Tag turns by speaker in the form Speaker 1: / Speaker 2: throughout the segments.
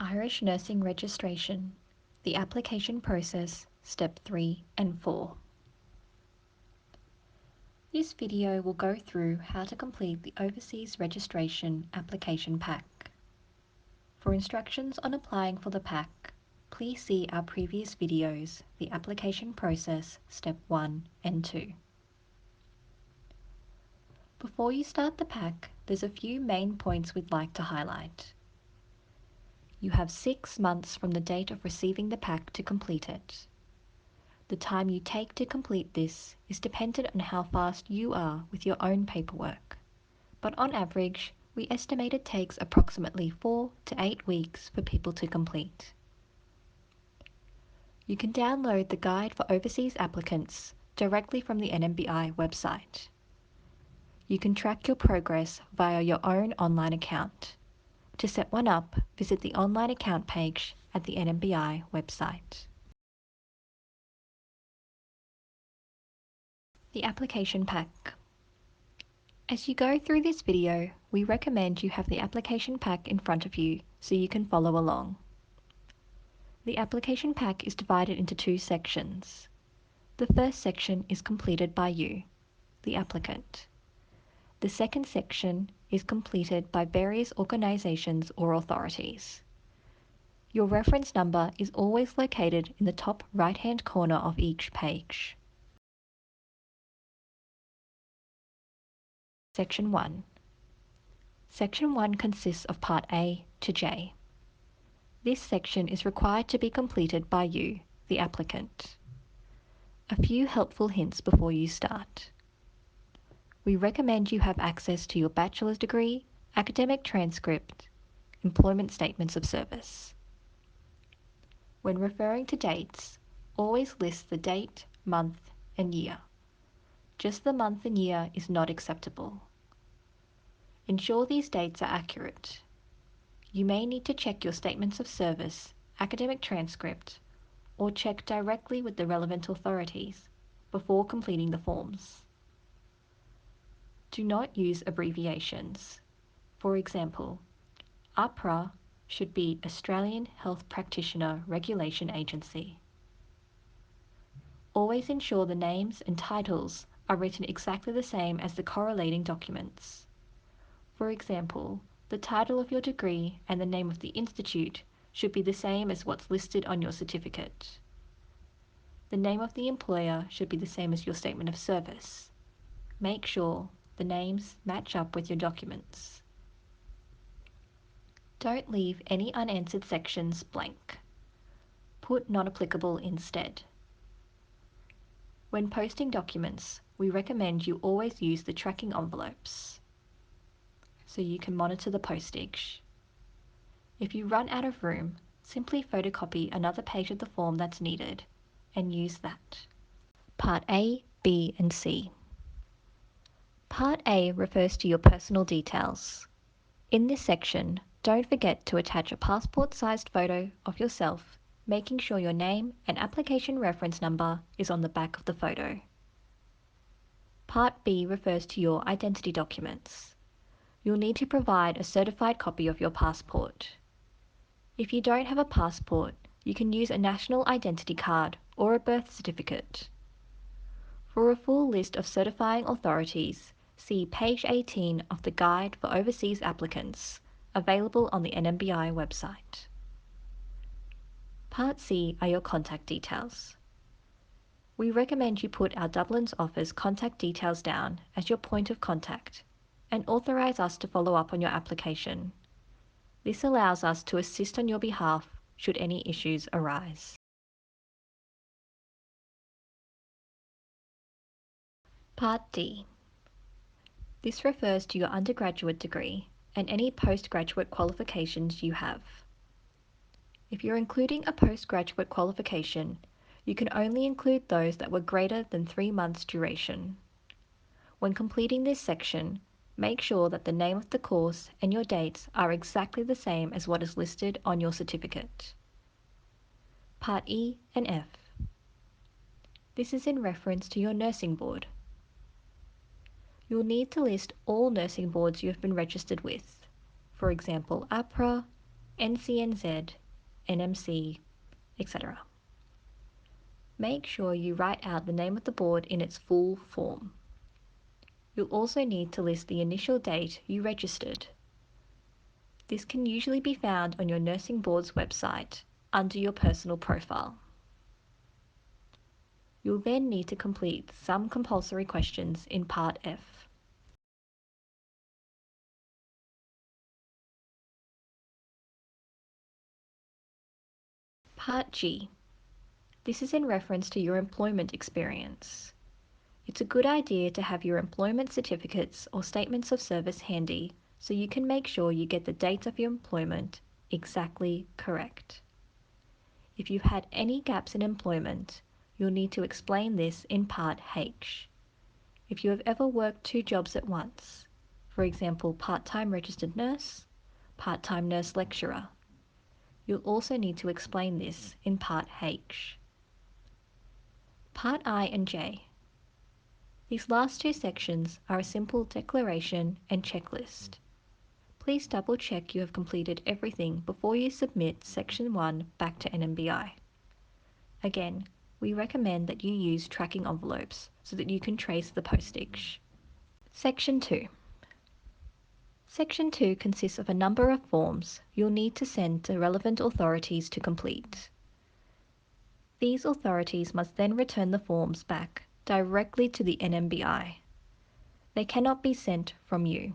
Speaker 1: Irish Nursing Registration, the application process, Step 3 and 4. This video will go through how to complete the Overseas Registration Application Pack. For instructions on applying for the pack, please see our previous videos, the application process, Step 1 and 2. Before you start the pack, there's a few main points we'd like to highlight. You have 6 months from the date of receiving the pack to complete it. The time you take to complete this is dependent on how fast you are with your own paperwork, but on average, we estimate it takes approximately 4 to 8 weeks for people to complete. You can download the Guide for Overseas Applicants directly from the NMBI website. You can track your progress via your own online account. To set one up, visit the online account page at the NMBI website. The application pack. As you go through this video, we recommend you have the application pack in front of you so you can follow along. The application pack is divided into 2 sections. The first section is completed by you, the applicant. The second section is completed by various organisations or authorities. Your reference number is always located in the top right-hand corner of each page. Section 1. Section 1 consists of Part A to J. This section is required to be completed by you, the applicant. A few helpful hints before you start. We recommend you have access to your bachelor's degree, academic transcript, employment statements of service. When referring to dates, always list the date, month, and year. Just the month and year is not acceptable. Ensure these dates are accurate. You may need to check your statements of service, academic transcript, or check directly with the relevant authorities before completing the forms. Do not use abbreviations. For example, APRA should be Australian Health Practitioner Regulation Agency. Always ensure the names and titles are written exactly the same as the correlating documents. For example, the title of your degree and the name of the institute should be the same as what's listed on your certificate. The name of the employer should be the same as your statement of service. Make sure the names match up with your documents. Don't leave any unanswered sections blank. Put not applicable instead. When posting documents, we recommend you always use the tracking envelopes so you can monitor the postage. If you run out of room, simply photocopy another page of the form that's needed and use that. Part A, B, and C. Part A refers to your personal details. In this section, don't forget to attach a passport-sized photo of yourself, making sure your name and application reference number is on the back of the photo. Part B refers to your identity documents. You'll need to provide a certified copy of your passport. If you don't have a passport, you can use a national identity card or a birth certificate. For a full list of certifying authorities, see page 18 of the Guide for Overseas Applicants, available on the NMBI website. Part C are your contact details. We recommend you put our Dublin's office contact details down as your point of contact and authorise us to follow up on your application. This allows us to assist on your behalf should any issues arise. Part D. This refers to your undergraduate degree and any postgraduate qualifications you have. If you're including a postgraduate qualification, you can only include those that were greater than 3 months duration. When completing this section, make sure that the name of the course and your dates are exactly the same as what is listed on your certificate. Part E and F. This is in reference to your nursing board. You'll need to list all nursing boards you have been registered with, for example APRA, NCNZ, NMC, etc. Make sure you write out the name of the board in its full form. You'll also need to list the initial date you registered. This can usually be found on your nursing board's website under your personal profile. You'll then need to complete some compulsory questions in Part F. Part G. This is in reference to your employment experience. It's a good idea to have your employment certificates or statements of service handy so you can make sure you get the dates of your employment exactly correct. If you've had any gaps in employment, you'll need to explain this in Part H. If you have ever worked 2 jobs at once, for example, part-time registered nurse, part-time nurse lecturer, you'll also need to explain this in Part H. Part I and J. These last 2 sections are a simple declaration and checklist. Please double check you have completed everything before you submit Section 1 back to NMBI. Again, we recommend that you use tracking envelopes so that you can trace the postage. Section 2. Section 2 consists of a number of forms you'll need to send to relevant authorities to complete. These authorities must then return the forms back directly to the NMBI. They cannot be sent from you.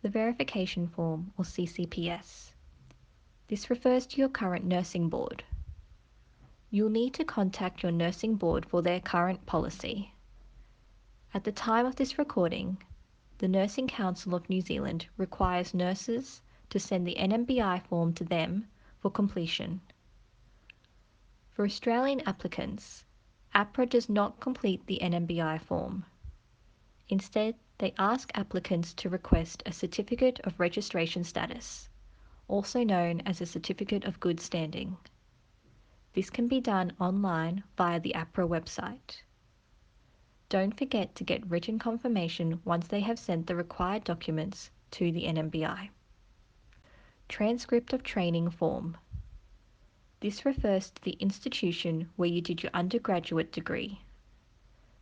Speaker 1: The Verification Form, or CCPS. This refers to your current nursing board. You'll need to contact your nursing board for their current policy. At the time of this recording, the Nursing Council of New Zealand requires nurses to send the NMBI form to them for completion. For Australian applicants, APRA does not complete the NMBI form. Instead, they ask applicants to request a Certificate of Registration Status, also known as a Certificate of Good Standing. This can be done online via the APRA website. Don't forget to get written confirmation once they have sent the required documents to the NMBI. Transcript of Training Form. This refers to the institution where you did your undergraduate degree.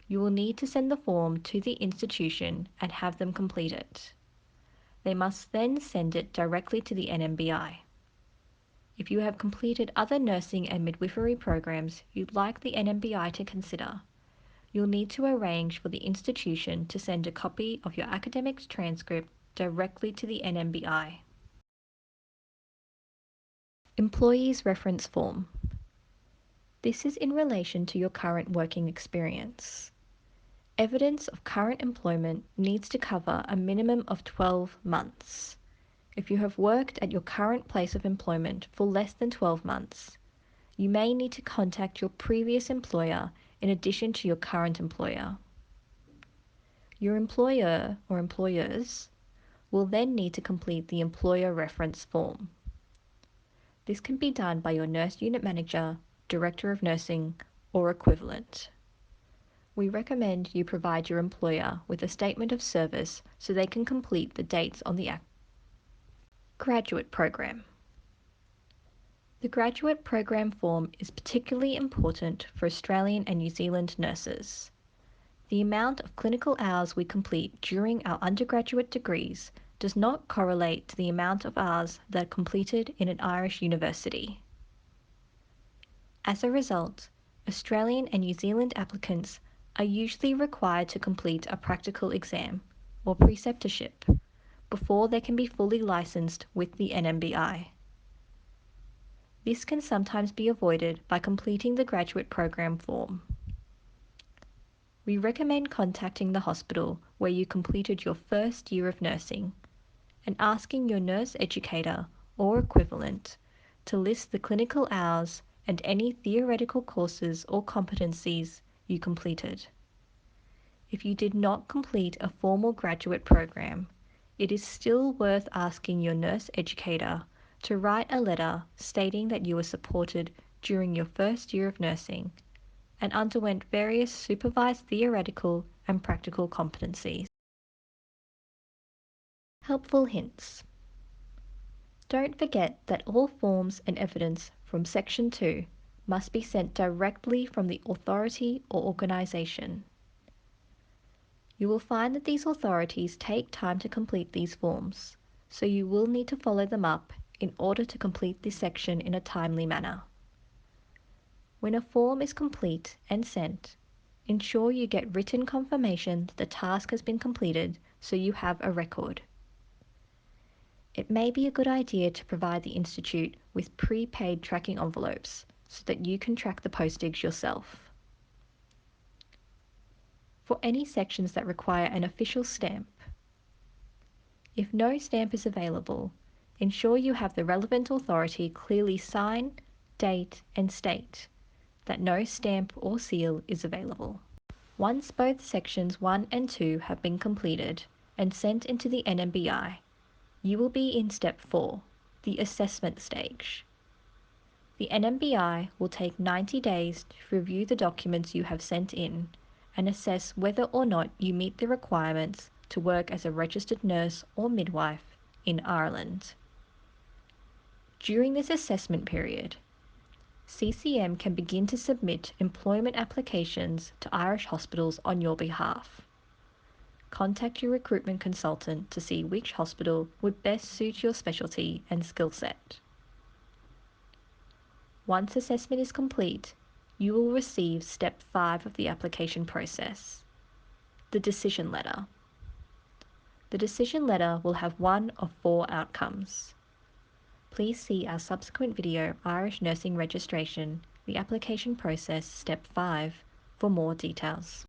Speaker 1: You will need to send the form to the institution and have them complete it. They must then send it directly to the NMBI. If you have completed other nursing and midwifery programs you'd like the NMBI to consider, you'll need to arrange for the institution to send a copy of your academics transcript directly to the NMBI. Employees Reference Form. This is in relation to your current working experience. Evidence of current employment needs to cover a minimum of 12 months. If you have worked at your current place of employment for less than 12 months, you may need to contact your previous employer in addition to your current employer. Your employer or employers will then need to complete the Employer Reference Form. This can be done by your nurse unit manager, director of nursing, or equivalent. We recommend you provide your employer with a statement of service so they can complete the dates on the Graduate Program. The Graduate Program form is particularly important for Australian and New Zealand nurses. The amount of clinical hours we complete during our undergraduate degrees does not correlate to the amount of hours that are completed in an Irish university. As a result, Australian and New Zealand applicants are usually required to complete a practical exam, or preceptorship, before they can be fully licensed with the NMBI. This can sometimes be avoided by completing the graduate program form. We recommend contacting the hospital where you completed your first year of nursing and asking your nurse educator or equivalent to list the clinical hours and any theoretical courses or competencies you completed. If you did not complete a formal graduate program, it is still worth asking your nurse educator to write a letter stating that you were supported during your first year of nursing and underwent various supervised theoretical and practical competencies. Helpful hints. Don't forget that all forms and evidence from Section 2 must be sent directly from the authority or organisation. You will find that these authorities take time to complete these forms, so you will need to follow them up in order to complete this section in a timely manner. When a form is complete and sent, ensure you get written confirmation that the task has been completed so you have a record. It may be a good idea to provide the Institute with prepaid tracking envelopes so that you can track the postage yourself. For any sections that require an official stamp, if no stamp is available, ensure you have the relevant authority clearly sign, date, and state that no stamp or seal is available. Once both sections 1 and 2 have been completed and sent into the NMBI, you will be in step 4, the assessment stage. The NMBI will take 90 days to review the documents you have sent in and assess whether or not you meet the requirements to work as a registered nurse or midwife in Ireland. During this assessment period, CCM can begin to submit employment applications to Irish hospitals on your behalf. Contact your recruitment consultant to see which hospital would best suit your specialty and skill set. Once assessment is complete, you will receive step 5 of the application process, the decision letter. The decision letter will have one of 4 outcomes. Please see our subsequent video, Irish Nursing Registration, the application process, step 5, for more details.